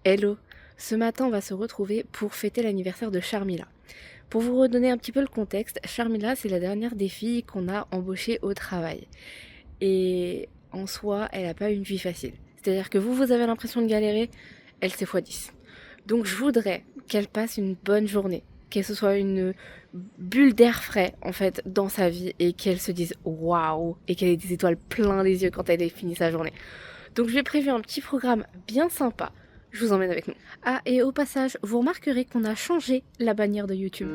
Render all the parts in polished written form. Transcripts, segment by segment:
Hello! Ce matin, on va se retrouver pour fêter l'anniversaire de Charmila. Pour vous redonner un petit peu le contexte, Charmila, c'est la dernière des filles qu'on a embauchées au travail. Et en soi, elle n'a pas une vie facile. C'est-à-dire que vous avez l'impression de galérer, elle c'est x10. Donc je voudrais qu'elle passe une bonne journée, que ce soit une bulle d'air frais en fait dans sa vie et qu'elle se dise waouh et qu'elle ait des étoiles plein les yeux quand elle ait fini sa journée. Donc je lui ai prévu un petit programme bien sympa. Je vous emmène avec nous. Ah, et au passage, vous remarquerez qu'on a changé la bannière de YouTube.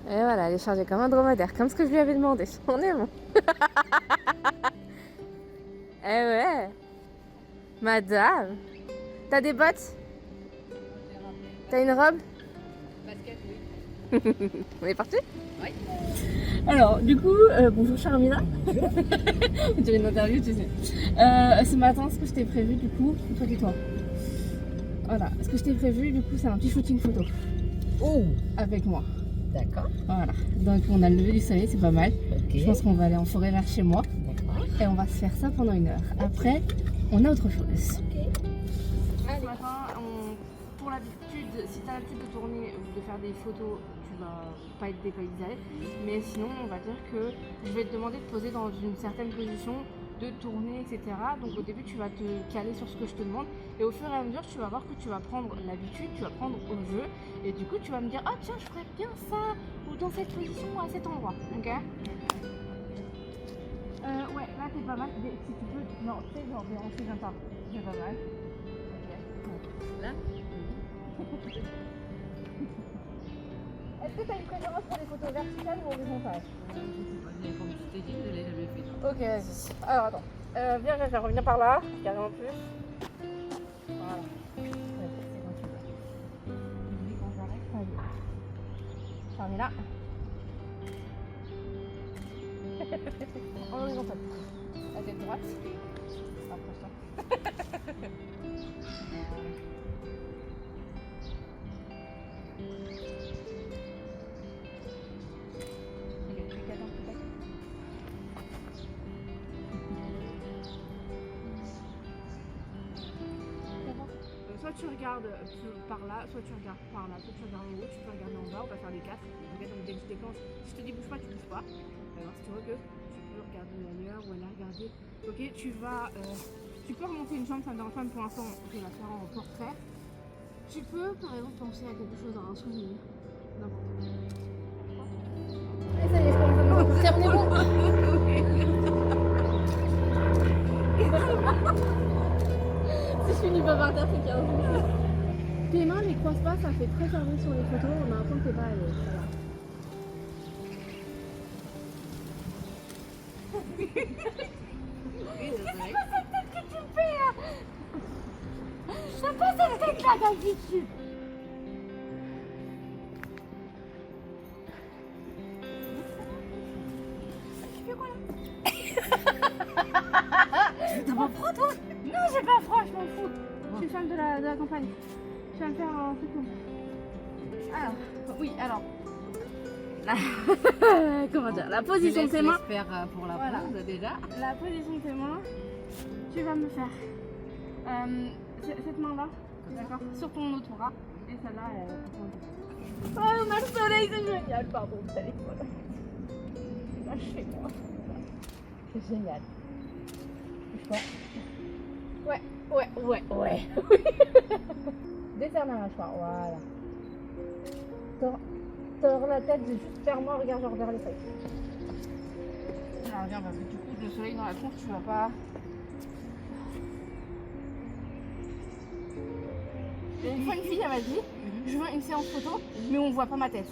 Et voilà, elle est chargée comme un dromadaire, comme ce que je lui avais demandé. On est bon. Eh ouais. Madame. T'as des bottes? T'as une robe? Basket, oui. On est parti? Oui. Alors, du coup, bonjour Charmila. On dirait une interview, tu sais. Ce matin, ce que je t'ai prévu, du coup, toi et toi. Voilà, ce que je t'ai prévu, du coup, c'est un petit shooting photo. Oh, Avec moi. d'accord. Voilà. Donc, on a le lever du soleil, c'est pas mal. Ok. Je pense qu'on va aller en forêt vers chez moi. D'accord. Et on va se faire ça pendant 1 heure. Après, on a autre chose. Ok. Ce matin, pour l'habitude, si tu as l'habitude de tourner ou de faire des photos, tu vas pas être dépaysé. Mais sinon, on va dire que je vais te demander de poser dans une certaine position, de tourner, etc. Donc au début, tu vas te caler sur ce que je te demande. Et au fur et à mesure, tu vas voir que tu vas prendre l'habitude, tu vas prendre au jeu. Et du coup, tu vas me dire, ah tiens, je ferais bien ça, ou dans cette position, à cet endroit. Ok? Ouais, là t'es pas mal. Si tu peux, non, tu sais, genre, ensuite d'un temps. C'est pas mal. Là. Est-ce que tu as une préférence pour les photos verticales ou horizontales? Je sais pas, mais comme je t'ai dit, je l'ai jamais fait. Ok, vas-y. Alors attends. Viens, je vais revenir par là. Carré en plus. Voilà. Vas-y, c'est bon, tu peux. Je dis quand j'arrête. Vas-y. J'en ai là. En horizontal. La tête droite. Rapproche-toi. Soit tu regardes par là, soit tu regardes par là, soit tu regardes en haut, tu peux regarder en bas, on va faire les 4. Ok, donc dès que je déclenche, si je te dis bouge pas, tu bouges pas. Alors si tu vois que tu peux regarder ailleurs ou aller regarder. Ok, tu peux remonter une jambe, ça me dérange pas, mais pour l'instant je vais la faire en portrait. Tu peux par exemple penser à quelque chose, à un souvenir, n'importe quoi. Et ça y est, je commence à me terminez-vous. Si je finis pas par terre, c'est qu'il y a un souci. Tes mains les croisent pas, ça fait très chargé sur les photos, on a l'impression que t'es pas à l'aise. Voilà. T'as pas cette tête là d'habitude. Tu fais quoi là? T'as pas froid, toi? Non, j'ai pas froid, je m'en fous. Je suis une femme de la campagne. Je vais me faire un truc comme ça. Alors, oui, alors. Comment dire? La position de tes mains. J'espère pour la Voilà. pause déjà. La position de tes mains, tu vas me faire cette main-là, d'accord, sur ton autre bras, et celle-là, oh, on a le soleil, c'est génial, pardon, le téléphone. Lâchez-moi. C'est génial. Bouge pas. Ouais. Desserre la mâchoire, voilà. Tors la tête, juste ferme-moi, regarde genre vers les feuilles. Alors viens, parce que du coup, le soleil dans la tronche, tu vas pas. Une fois une fille, elle m'a dit, je veux une séance photo, mais on voit pas ma tête.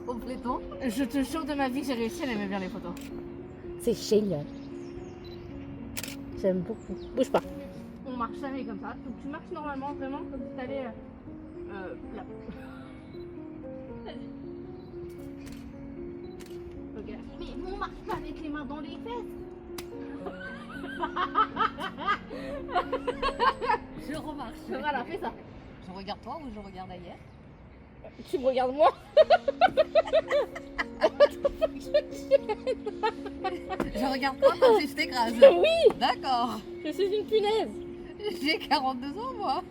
Complètement. Je te jure de ma vie que j'ai réussi, elle aimait bien les photos. C'est génial. J'aime beaucoup. Bouge pas. On marche jamais comme ça. Donc tu marches normalement, vraiment, comme si t'allais là. Vas-y. Ok. Mais on marche pas avec les mains dans les fesses. remarche. Voilà, fais ça. Je regarde toi ou je regarde ailleurs? Tu me regardes moi? Je regarde toi comme si je t'écrase. Oui, D'accord. je suis une punaise. J'ai 42 ans moi.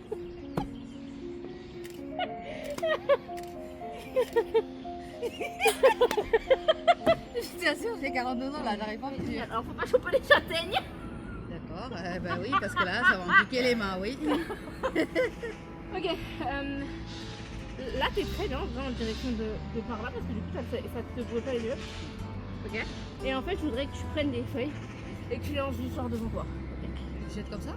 Je t'assure, j'ai 42 ans là, j'arrive pas à me dire. Alors faut pas choper les châtaignes. D'accord, bah oui, parce que là, ça va me piquer les mains, oui. Ok, là t'es très bien, va en direction de par là parce que du coup ça te brûle pas les yeux. Ok. Et en fait je voudrais que tu prennes des feuilles et que tu les lances du sort devant toi. Je jette comme ça?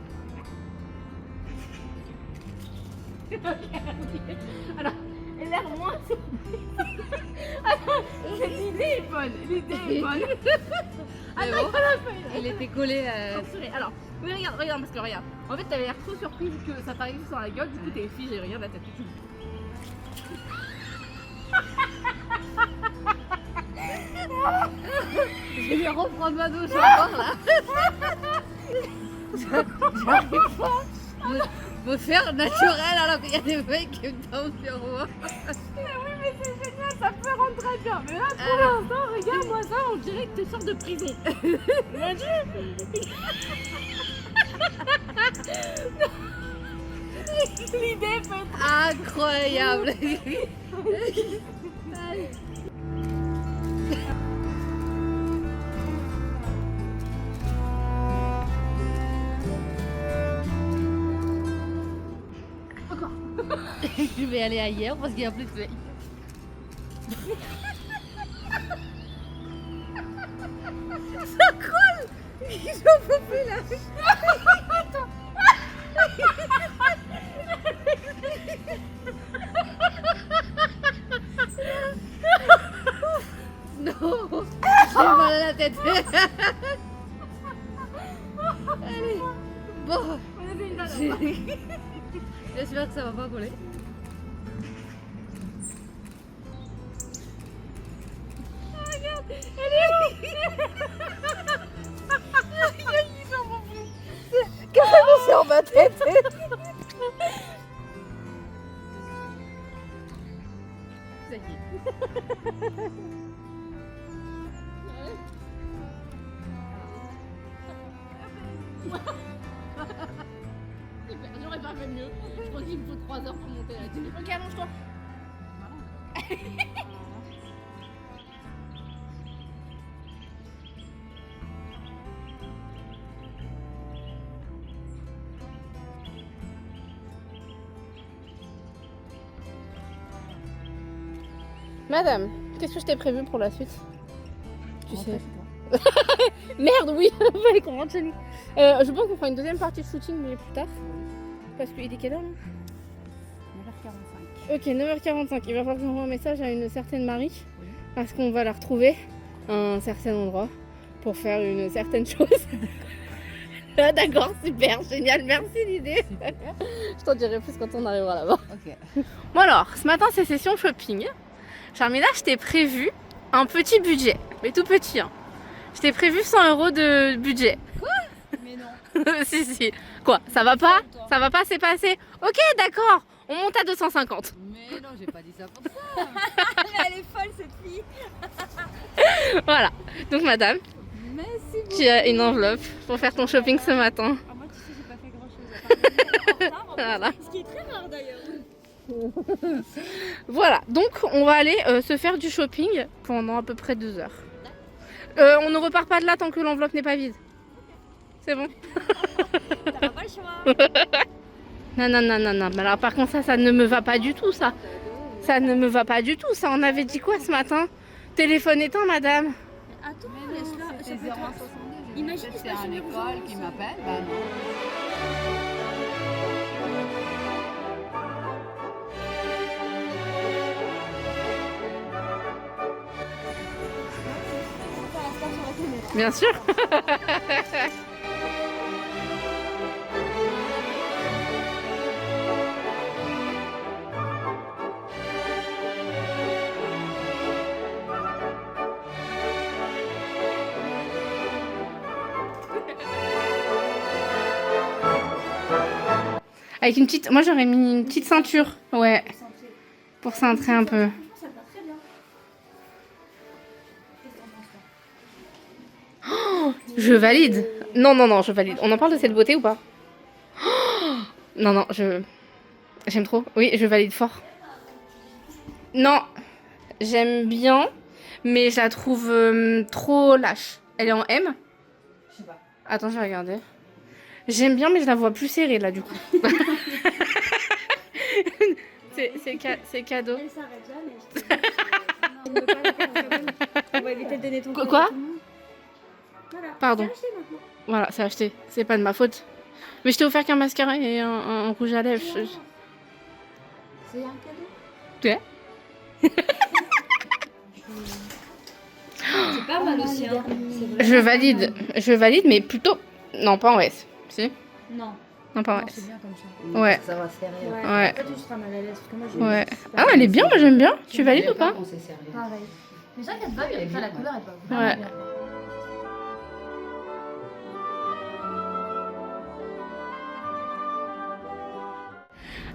Alors, l'air moins l'idée est bonne, l'idée est bonne. Attends, bon, la feuille là. il était collé Alors, oui, regarde, parce que regarde. En fait, t'avais l'air trop surprise que ça t'arrive sur la gueule, du coup t'es figé, regarde la tête que tu Je vais reprendre ma douche encore là. J'arrive pas à me faire naturel alors qu'il y a des mecs qui me tombent sur moi. Oui, mais c'est génial, ça peut rendre très bien. Mais là, pour l'instant, regarde-moi ça, on dirait que tu sors de prison. Mon Dieu. L'idée peut être Incroyable. Je vais aller ailleurs parce qu'il y a plus de feuilles. Ça colle. J'en peux plus là. Non, j'ai mal à la tête. Allez, bon, On a fait une dernière. j'espère que ça va pas coller. Qu'est-ce que c'est en ma tête? Ça y est. J'aurais pas fait mieux. Je crois qu'il me faut 3 heures pour monter là-dessus. Ok, allonge-toi. Madame, qu'est-ce que je t'ai prévu pour la suite? Tu sais. Merde, oui, fallait qu'on rentre chez nous. Je pense qu'on fera une deuxième partie de shooting, mais plus tard. Parce qu'il est quelle heure là? 9h45. Ok, 9h45. Il va falloir que j'envoie un message à une certaine Marie. Parce qu'on va la retrouver à un certain endroit pour faire une certaine chose. Ah, d'accord, super, génial, merci l'idée. Je t'en dirai plus quand on arrivera là-bas. Ok. Bon alors, ce matin c'est session shopping. Charmila, je t'ai prévu un petit budget, mais tout petit. Hein. Je t'ai prévu 100 € de budget. Mais non. Si, si. Quoi, ça va pas? Ça va pas, c'est pas assez? Ok, d'accord, on monte à 250. Mais non, j'ai pas dit ça pour ça. Elle est folle cette fille. Voilà, donc madame, Merci beaucoup. tu as une enveloppe pour faire ton shopping ce matin. Ah, moi, tu sais, j'ai pas fait grand chose. Voilà. Ce qui est très rare d'ailleurs. Voilà, donc on va aller se faire du shopping pendant à peu près 2 heures. On ne repart pas de là tant que l'enveloppe n'est pas vide. C'est bon? T'as pas le choix. Non, non, non, non, non. Mais alors par contre ça ne me va pas du tout ça. Ça ne me va pas du tout ça. On avait dit quoi ce matin? Téléphone éteint madame. Attends, laisse-la. C'est 0162. Imagine C'est qu'il se passe un une école urgence. qui m'appelle. Bah non. Bien sûr. Avec une petite... Moi, j'aurais mis une petite ceinture. Ouais. Pour cintrer un peu. Oh, je valide. Non, non, non, je valide. On en parle de cette beauté ou pas? Oh, non, non, j'aime trop. Oui, je valide fort. Non, j'aime bien, mais je la trouve trop lâche. Elle est en M? Je sais pas. Attends, je vais regarder. J'aime bien, mais je la vois plus serrée là, du coup. c'est cadeau. Elle s'arrête jamais. On veut pas la faire quand même. On va éviter de donner ton Quoi cadeau à tout le monde. Voilà. Pardon. C'est acheté maintenant. Voilà, c'est acheté. C'est pas de ma faute. Mais je t'ai offert qu'un mascara et un rouge à lèvres. C'est un cadeau. Ouais. C'est pas mal aussi. Hein. Je valide, mais plutôt... Non, pas en S. Si? Non. Non, pas en Non, S. c'est bien comme ça. Ouais. Ça va serrer. Ouais. En fait, tu seras mal à l'aise. Parce que moi, je Ouais. Ah, elle est bien, moi j'aime bien. Tu valides ou pas? On s'est serré. Pareil. Mais ça, qu'elle va bien. Après, la couleur, elle va Ouais. vraiment bien.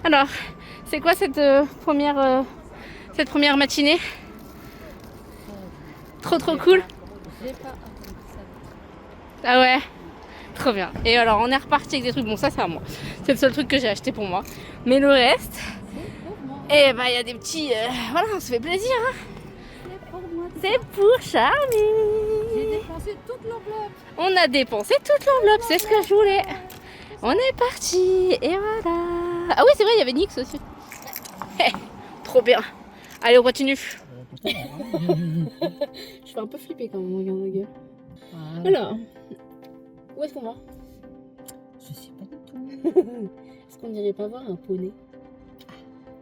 Alors, c'est quoi cette première matinée? Trop cool. Ah ouais, trop bien. Et alors on est reparti avec des trucs, bon ça c'est à moi. C'est le seul truc que j'ai acheté pour moi. Mais le reste, et bah il y a des petits... voilà, on se fait plaisir. Hein. C'est pour Charmy. J'ai dépensé toute l'enveloppe. On a dépensé toute l'enveloppe, c'est ce que je voulais. On est parti et voilà. Ah oui c'est vrai, il y avait Nix aussi. Trop bien. Allez on continue. Je fais un peu flipper quand même, regarde ma gueule. Alors, où est-ce qu'on va? Je sais pas du tout. Est-ce qu'on irait pas voir un poney?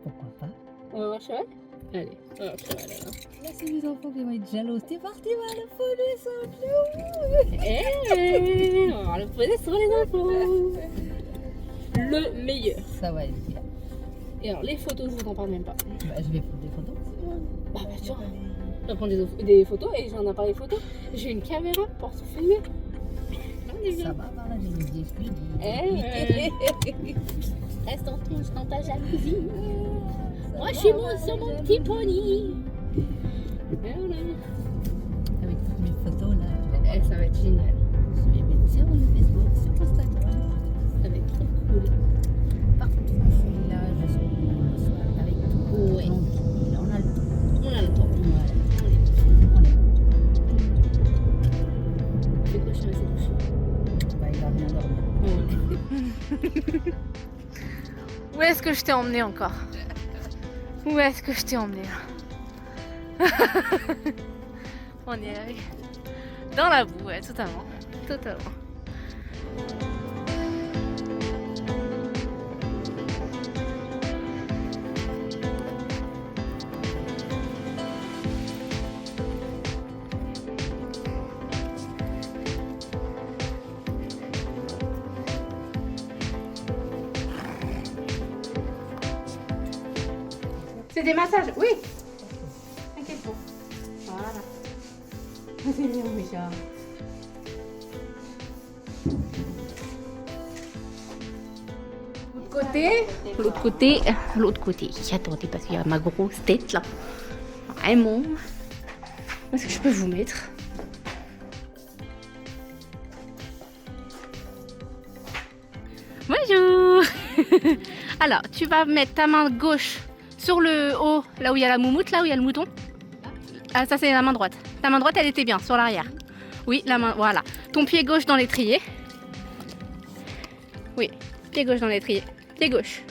Pourquoi pas? On va voir cheval? Allez, on va voir cheval alors. Là, c'est les enfants qui vont être jalouses. T'es parti voir le poney sans nous. On va voir le poney sur les enfants. Le meilleur. Ça va être bien. Et alors, les photos, je vous en parle même pas. Bah, je vais prendre des photos. Bah, tu vois, je vais prendre des photos et j'ai un appareil photo. J'ai une caméra pour se filmer. Ça va, par là, j'ai une vieille fille. Reste en touche dans ta jalousie. Moi, je suis sur mon petit pony. Voilà. Avec toutes mes photos là. Ça va être génial. Je vais mettre sur le Facebook, sur Instagram. Ça va être trop cool. Partout. Je suis là, je suis là. Avec tout. Ouais. Tranquille. On a le temps. On a le temps. Voilà. On On est. C'est quoi, je suis restée couchée? Bah, il va bien dormir. Où est-ce que je t'ai emmené encore? Où est-ce que je t'ai emmené là? On est allé dans la boue, ouais, totalement. Totalement. C'est des massages, oui. T'inquiète pas. Voilà. C'est mignon, Micha. L'autre côté. Attendez, parce qu'il y a ma grosse tête là. Vraiment. Où est-ce que je peux vous mettre? Bonjour. Alors, tu vas mettre ta main gauche sur le haut, là où il y a la moumoute, là où il y a le mouton. Ah, ça c'est la main droite. Ta main droite, elle était bien, sur l'arrière. Oui, la main, voilà. Ton pied gauche dans l'étrier. Oui, pied gauche dans l'étrier. Pied gauche.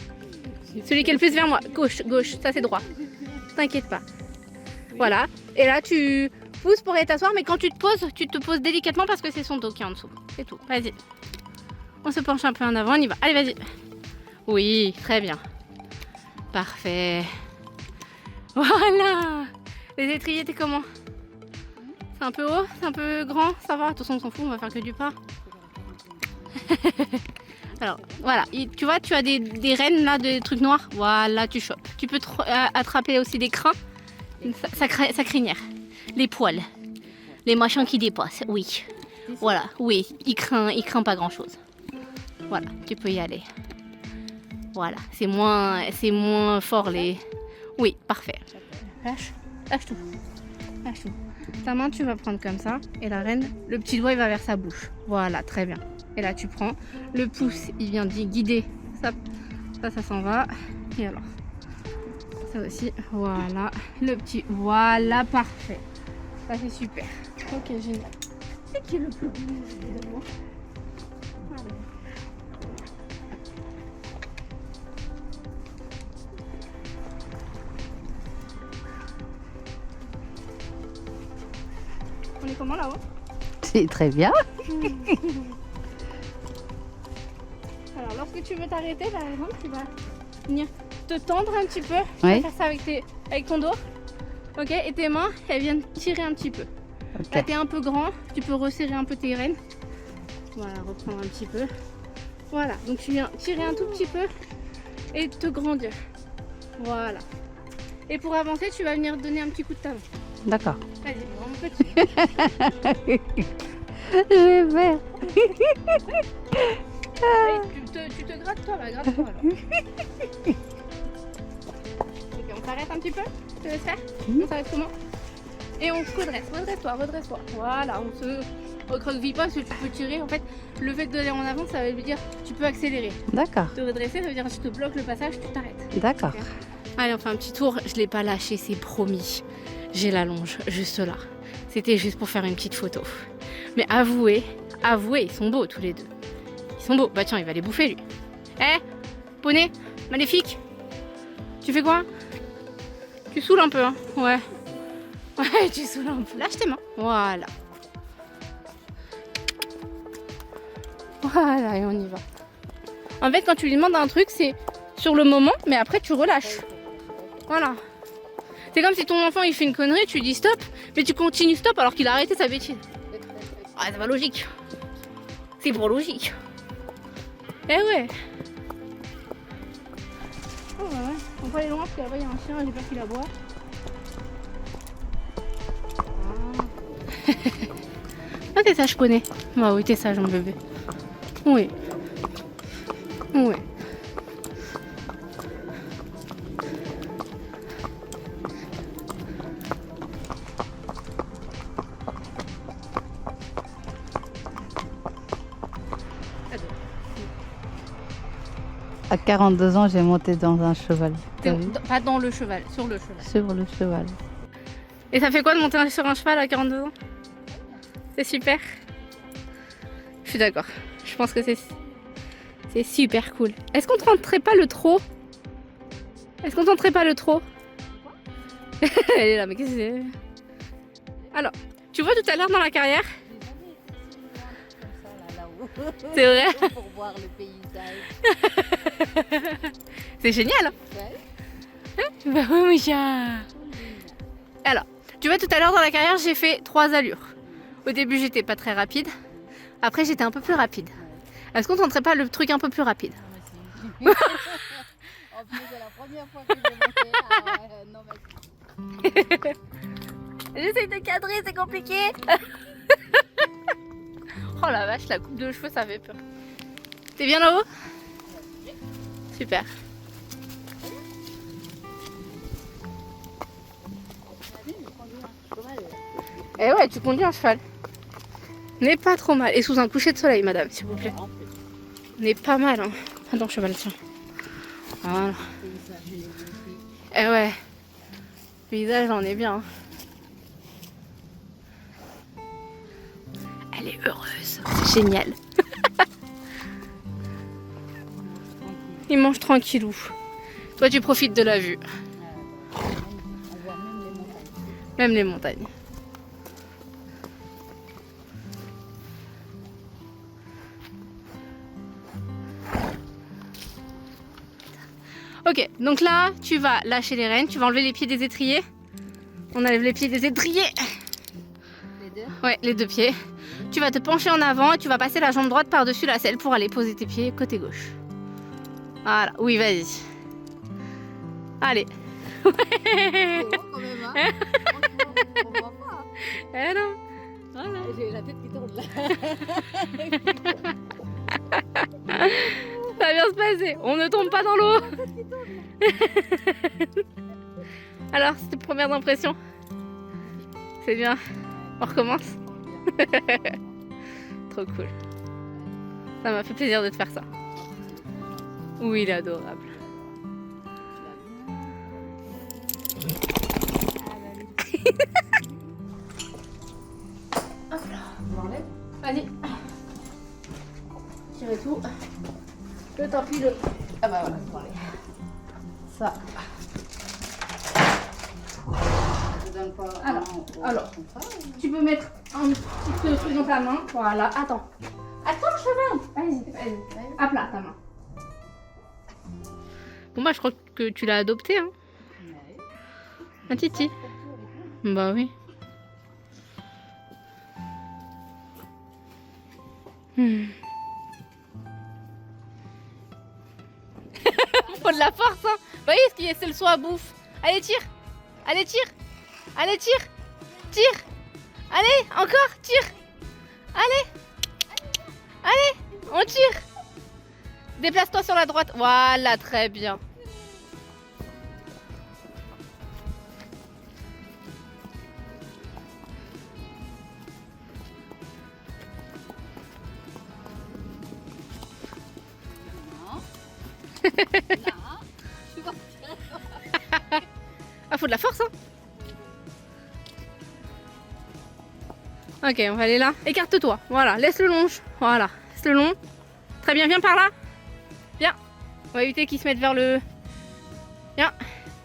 Celui qui est le plus vers moi. Gauche, gauche, ça c'est droit. T'inquiète pas. Voilà. Et là, tu pousses pour aller t'asseoir, mais quand tu te poses délicatement parce que c'est son dos qui est en dessous. C'est tout. Vas-y. On se penche un peu en avant, on y va. Allez, vas-y. Oui, très bien. Parfait. Voilà. Les étriers, t'es comment? C'est un peu haut? C'est un peu grand? Ça va? De toute façon, on s'en fout, on va faire que du pas. Alors, voilà. Tu vois, tu as des rênes là, des trucs noirs. Voilà, tu chopes. Tu peux attraper aussi des crins. Sa crinière. Les poils. Les machins qui dépassent. Oui. Voilà. Oui. Il craint pas grand chose. Voilà. Tu peux y aller. Voilà, c'est moins fort les... Oui, parfait. Lâche tout. Lâche tout. Ta main, tu vas prendre comme ça. Et la reine, le petit doigt, il va vers sa bouche. Voilà, très bien. Et là, tu prends. Le pouce, il vient guider. Ça s'en va. Et alors, ça aussi. Voilà. Le petit. Voilà, parfait. Ça, c'est super. Ok, génial. C'est qui est le plus beau, évidemment. Voilà. On est comment là-haut? C'est très bien. Alors, lorsque tu veux t'arrêter, par exemple, tu vas venir te tendre un petit peu. Tu Oui. vas faire ça avec ton dos. Ok, et tes mains, elles viennent tirer un petit peu. Là, Ok. t'es un peu grand, tu peux resserrer un peu tes rênes. Voilà, reprendre un petit peu. Voilà, donc tu viens tirer un tout petit peu et te grandir. Voilà. Et pour avancer, tu vas venir donner un petit coup de talon. D'accord. Vas-y, vraiment petit. Je vais faire. Allez, tu te grattes toi, bah gratte-toi alors. Ok, on s'arrête un petit peu. Tu te laisses faire. On s'arrête comment? Et on se redresse. Redresse-toi. Voilà, on se recroqueville pas parce que tu peux tirer. En fait, le fait d'aller en avant, ça veut dire tu peux accélérer. D'accord. Te redresser, ça veut dire je te bloque le passage, tu t'arrêtes. D'accord. Allez, on fait un petit tour. Je l'ai pas lâché, c'est promis. J'ai la longe juste là. C'était juste pour faire une petite photo. Mais avouez, ils sont beaux tous les deux. Ils sont beaux. Bah tiens, il va les bouffer lui. Eh, poney, maléfique. Tu fais quoi? Tu saoules un peu, hein? Ouais. Ouais, tu saoules un peu. Lâche tes mains. Voilà. Voilà, et on y va. En fait, quand tu lui demandes un truc, c'est sur le moment, mais après tu relâches. Voilà. C'est comme si ton enfant il fait une connerie, tu lui dis stop, mais tu continues stop alors qu'il a arrêté sa bêtise. Ah, c'est pas logique. C'est pas logique. Eh ouais. Oh ouais. On va aller loin parce que là-bas il y a un chien et j'ai peur qu'il aboie. Ah, t'es sage, poney. Bah oui, t'es sage, mon bébé. Oui. Oui. À 42 ans, j'ai monté dans un cheval. T'as vu? Pas dans le cheval, sur le cheval. Sur le cheval. Et ça fait quoi de monter sur un cheval à 42 ans? C'est super. Je suis d'accord. Je pense que c'est super cool. Est-ce qu'on tenterait pas le trot? Est-ce qu'on tenterait pas le trot? Elle est là, mais qu'est-ce que c'est? Alors, tu vois tout à l'heure dans la carrière? C'est vrai? Pour voir le paysage. C'est génial. Hein? Bah oui, mon chat. Alors, tu vois tout à l'heure dans la carrière, j'ai fait 3 allures. Au début, j'étais pas très rapide. Après, j'étais un peu plus rapide. Est-ce qu'on tenterait pas le truc un peu plus rapide? En plus, c'est la première fois que je montais. Non, mais... J'essaye de cadrer, c'est compliqué. Oh la vache, la coupe de cheveux, ça fait peur. T'es bien là-haut? Super. Eh ouais, tu conduis un cheval. N'est pas trop mal. Et sous un coucher de soleil, madame, s'il vous plaît. N'est pas mal, hein. Attends, cheval, tiens. Voilà. Eh ouais. Paysage, on est bien. Elle est heureuse. C'est génial. Il mange tranquillou. Toi, tu profites de la vue. On voit même les montagnes. Même les montagnes. Ok, donc là, tu vas lâcher les rênes, tu vas enlever les pieds des étriers. On enlève les pieds des étriers. Les deux? Ouais, les 2 pieds. Tu vas te pencher en avant et tu vas passer la jambe droite par-dessus la selle pour aller poser tes pieds côté gauche. Voilà, oui, vas-y. Allez. C'est long quand même, hein. Franchement, on voit pas. Eh non. Voilà. J'ai la tête qui tourne là. va bien se passer. On ne tombe pas dans l'eau. Alors, c'était première impression. C'est bien. On recommence. Trop cool. Ça m'a fait plaisir de te faire ça. Oui, il est adorable. Hop là, on l'enlève. Vas-y. Tirez tout. Le tapis, le... Ah bah voilà, c'est pareil. Ça. Alors, tu peux mettre un petit truc dans ta main. Voilà, attends. Attends, cheval. Vas-y. Hop là, ta main. Bon bah je crois que tu l'as adopté, hein. Un titi. Bah oui. Faut de la force, hein. Vous voyez ce qui est, c'est le saut à bouffe. Allez, tire. Allez, tire. Allez, tire. Tire. Allez, encore, tire. Allez. Allez, on tire. Déplace-toi sur la droite. Voilà, très bien. Ah, faut de la force, hein. Ok, on va aller là. Écarte-toi. Voilà, laisse le long. Voilà, laisse le long. Très bien, viens par là. Viens. On va éviter qu'il se mette vers le... Viens.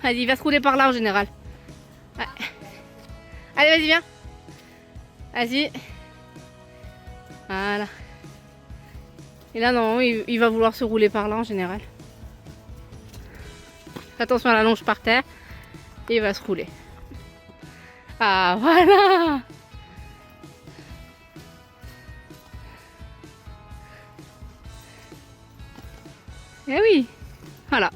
Vas-y, il va se rouler par là en général. Ouais. Allez, vas-y, viens. Vas-y. Voilà. Et là, non, il va vouloir se rouler par là en général. Attention à la longe par terre. Et il va se rouler. Ah, voilà. Eh oui. Voilà.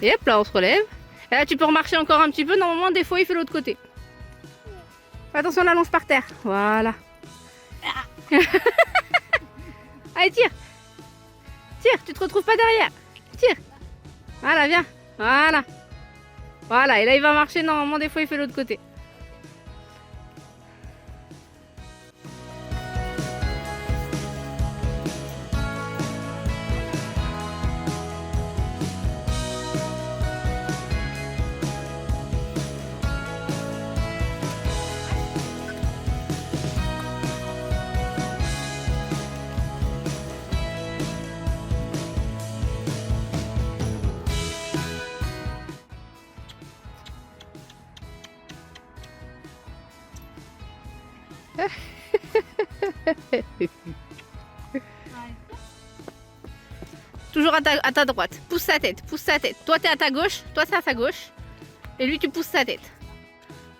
Et hop là, on se relève. Et là, tu peux remarcher encore un petit peu. Normalement, des fois, il fait l'autre côté. Attention à la longe par terre. Voilà. Allez, tire. Tire, tu te retrouves pas derrière. Tire. Voilà, viens. Voilà. Voilà, et là il va marcher, normalement des fois il fait l'autre côté. Toujours à ta droite. Pousse sa tête, pousse sa tête. Toi t'es à ta gauche, toi c'est à sa gauche. Et lui tu pousses sa tête.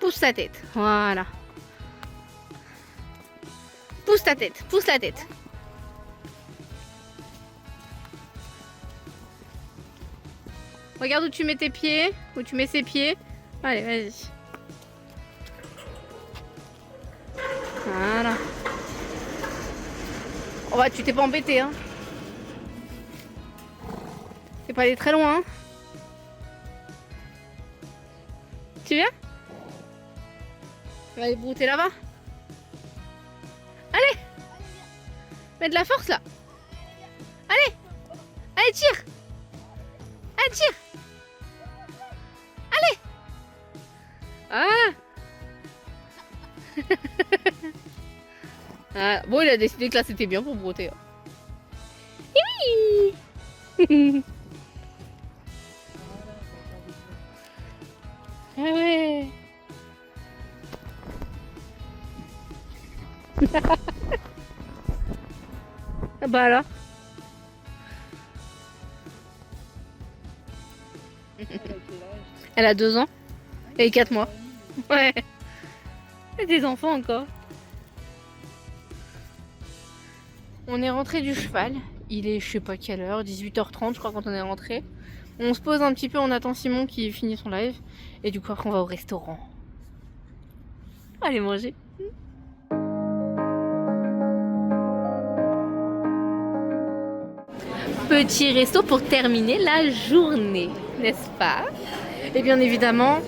Pousse sa tête. Voilà. Pousse ta tête, pousse la tête. Regarde où tu mets tes pieds, où tu mets ses pieds. Allez, vas-y. Voilà. Oh bah tu t'es pas embêté, hein. C'est pas aller très loin, hein. Tu viens? On va aller brouter là-bas. Allez! Mets de la force là. Allez! Allez, tire! Allez, tire! Allez! Voilà! Ah, bon, il a décidé que là c'était bien pour brouter. Oui. Ah ouais. Ah bah alors. Elle a 2 ans et 4 mois. Ouais. Et des enfants encore. On est rentré du cheval. Il est je sais pas quelle heure, 18h30 je crois quand on est rentré. On se pose un petit peu, on attend Simon qui finit son live. Et du coup après on va au restaurant. Allez manger. petit resto pour terminer la journée, n'est-ce pas? Et bien évidemment,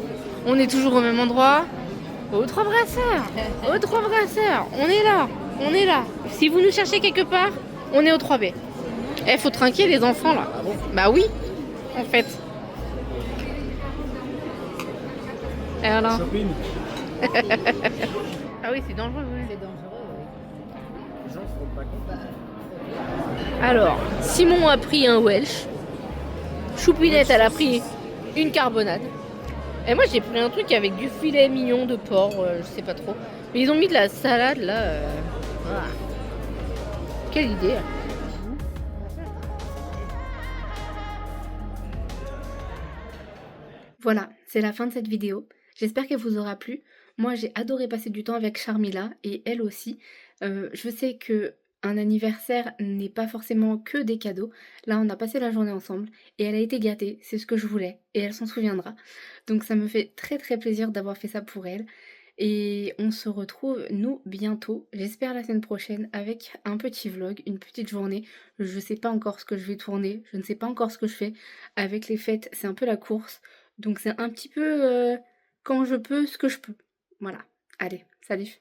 on est toujours au même endroit, aux Trois Brasseurs. Aux Trois Brasseurs, on est là, on est là. Si vous nous cherchez quelque part, on est au 3B. Eh, faut trinquer les enfants là. Bah oui, en fait. Et alors? Shopping. Ah oui, c'est dangereux, oui. C'est dangereux, oui. Les gens se rendent pas compte. Alors, Simon a pris un Welsh. Choupinette, elle a pris une carbonade. Et moi, j'ai pris un truc avec du filet mignon de porc, je sais pas trop. Mais ils ont mis de la salade là. Voilà. Quelle idée. Voilà, c'est la fin de cette vidéo. J'espère qu'elle vous aura plu. Moi, j'ai adoré passer du temps avec Charmila et elle aussi. Je sais que un anniversaire n'est pas forcément que des cadeaux. Là, on a passé la journée ensemble et elle a été gâtée. C'est ce que je voulais et elle s'en souviendra. Donc, ça me fait très très plaisir d'avoir fait ça pour elle. Et on se retrouve, nous, bientôt, j'espère la semaine prochaine, avec un petit vlog, une petite journée. Je sais pas encore ce que je vais tourner, je ne sais pas encore ce que je fais. Avec les fêtes, c'est un peu la course. Donc c'est un petit peu quand je peux, ce que je peux. Voilà. Allez, salut.